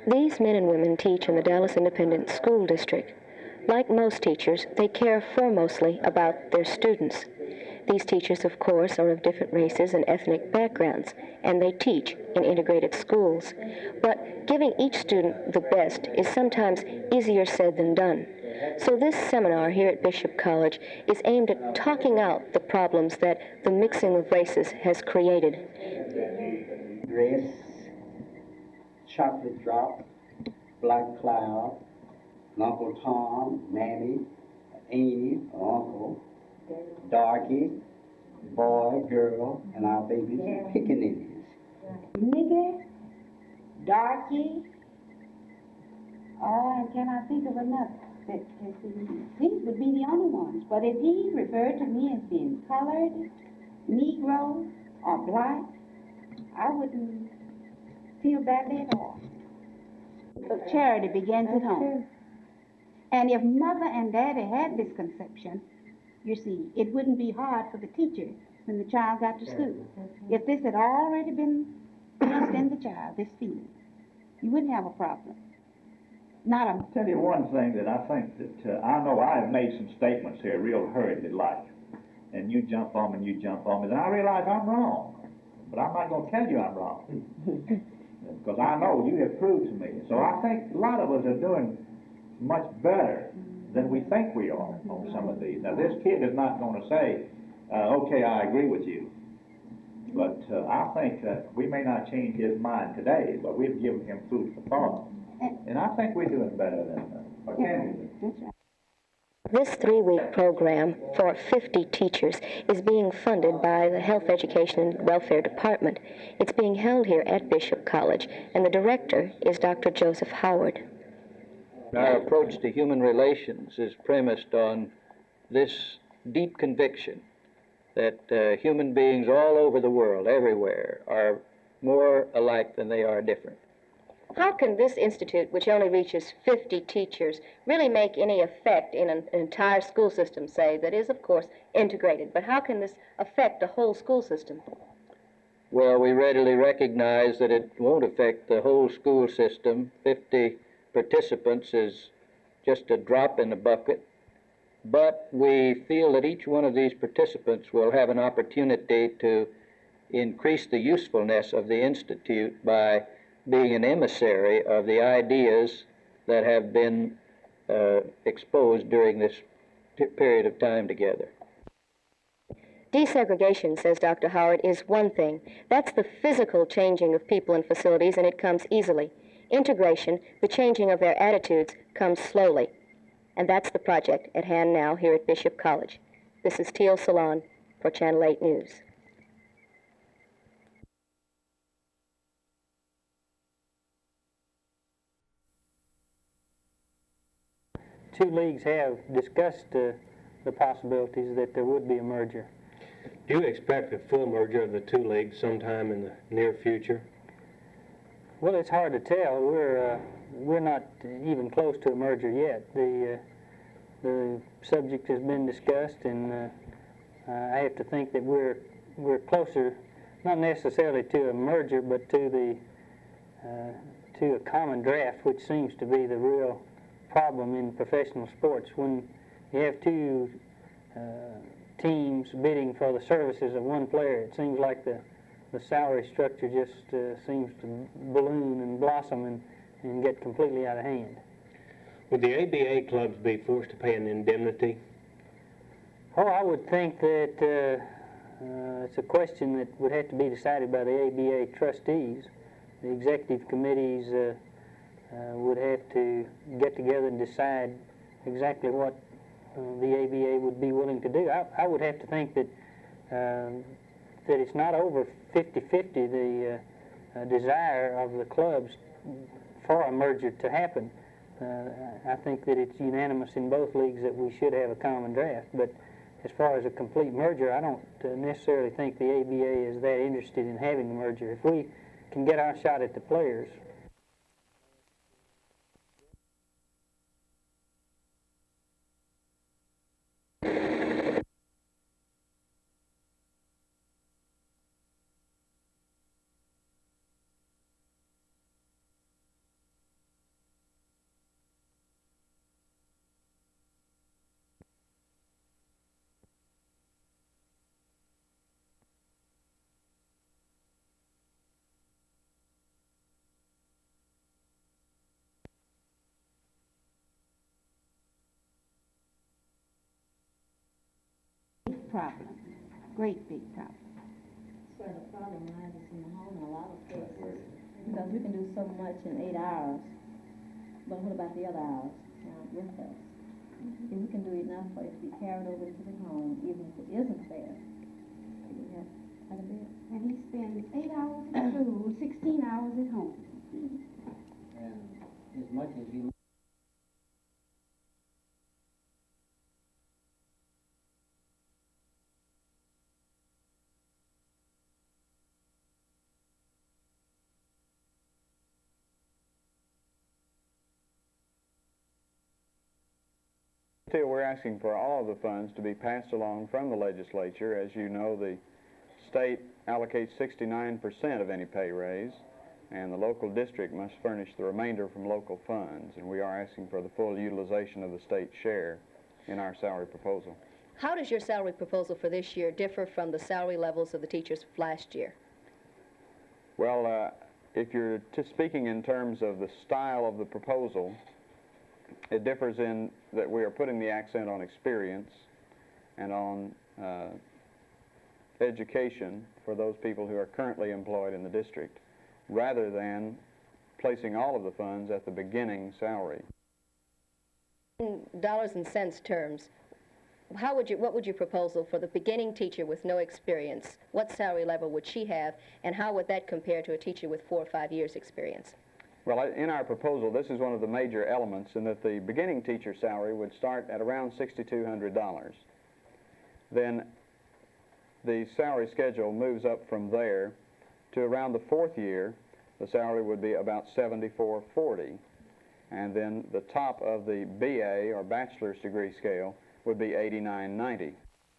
These men and women teach in the Dallas Independent School District. Like most teachers, they care foremostly about their students. These teachers, of course, are of different races and ethnic backgrounds, and they teach in integrated schools. But giving each student the best is sometimes easier said than done. So this seminar here at Bishop College is aimed at talking out the problems that the mixing of races has created. Dress, chocolate drop, black cloud, Uncle Tom, Mammy, Amy, Uncle, Darky, boy, girl, and our babies pickaninnies. Nigger, Darky, and can I think of another? These would be the only ones. But if he referred to me as being colored, Negro, or black, I wouldn't feel badly at all. But charity begins at home. And if mother and daddy had this conception, you see, it wouldn't be hard for the teacher when the child got to school. If this had already been placed in the child, this feeling, you wouldn't have a problem. I'll tell you one thing that I think that, I know I have made some statements here real hurriedly like, and you jump on me and you jump on me, and I realize I'm wrong. But I'm not going to tell you I'm wrong. Because I know you have proved to me. So I think a lot of us are doing much better than we think we are on some of these. Now, this kid is not going to say, okay, I agree with you. But I think that we may not change his mind today, but we've given him food for thought. And I think we're doing better than what can we do? This 3-week program for 50 teachers is being funded by the Health, Education, and Welfare Department. It's being held here at Bishop College, and the director is Dr. Joseph Howard. Our approach to human relations is premised on this deep conviction that human beings all over the world, everywhere, are more alike than they are different. How can this institute, which only reaches 50 teachers, really make any effect in an entire school system, say, that is, of course, integrated? But how can this affect the whole school system? Well, we readily recognize that it won't affect the whole school system. 50 participants is just a drop in the bucket. But we feel that each one of these participants will have an opportunity to increase the usefulness of the institute by being an emissary of the ideas that have been exposed during this period of time together. Desegregation, says Dr. Howard, is one thing. That's the physical changing of people and facilities, and it comes easily. Integration, the changing of their attitudes, comes slowly. And that's the project at hand now here at Bishop College. This is Teal Salon for Channel 8 News. Two leagues have discussed the possibilities that there would be a merger. Do you expect a full merger of the two leagues sometime in the near future? Well, it's hard to tell. We're not even close to a merger yet. The subject has been discussed, and I have to think that we're closer, not necessarily to a merger, but to a common draft, which seems to be the real problem in professional sports. When you have two teams bidding for the services of one player, it seems like the salary structure just seems to balloon and blossom and get completely out of hand. Would the ABA clubs be forced to pay an indemnity? Oh, I would think that it's a question that would have to be decided by the ABA trustees. The executive committees would have to get together and decide exactly what the ABA would be willing to do. I would have to think that that it's not over 50-50 the desire of the clubs for a merger to happen. I think that it's unanimous in both leagues that we should have a common draft. But as far as a complete merger, I don't necessarily think the ABA is that interested in having a merger. If we can get our shot at the players, problem, great big problem. Sir, the problem lies in the home in a lot of cases, because we can do so much in 8 hours, but what about the other hours with us? If we can do enough for it to be carried over to the home, even if it isn't there, we have quite a bit. And he spends 8 hours at school, 16 hours at home. And as much as you Still, we're asking for all of the funds to be passed along from the legislature. As you know, the state allocates 69% of any pay raise, and the local district must furnish the remainder from local funds, and we are asking for the full utilization of the state share in our salary proposal. How does your salary proposal for this year differ from the salary levels of the teachers last year? Well, if you're speaking in terms of the style of the proposal, it differs in that we are putting the accent on experience and on education for those people who are currently employed in the district, rather than placing all of the funds at the beginning salary. In dollars and cents terms, what would your proposal for the beginning teacher with no experience, what salary level would she have, and how would that compare to a teacher with 4 or 5 years experience? Well, in our proposal, this is one of the major elements in that the beginning teacher salary would start at around $6,200. Then the salary schedule moves up from there to around the 4th year. The salary would be about $7,440. And then the top of the BA or bachelor's degree scale would be $8,990.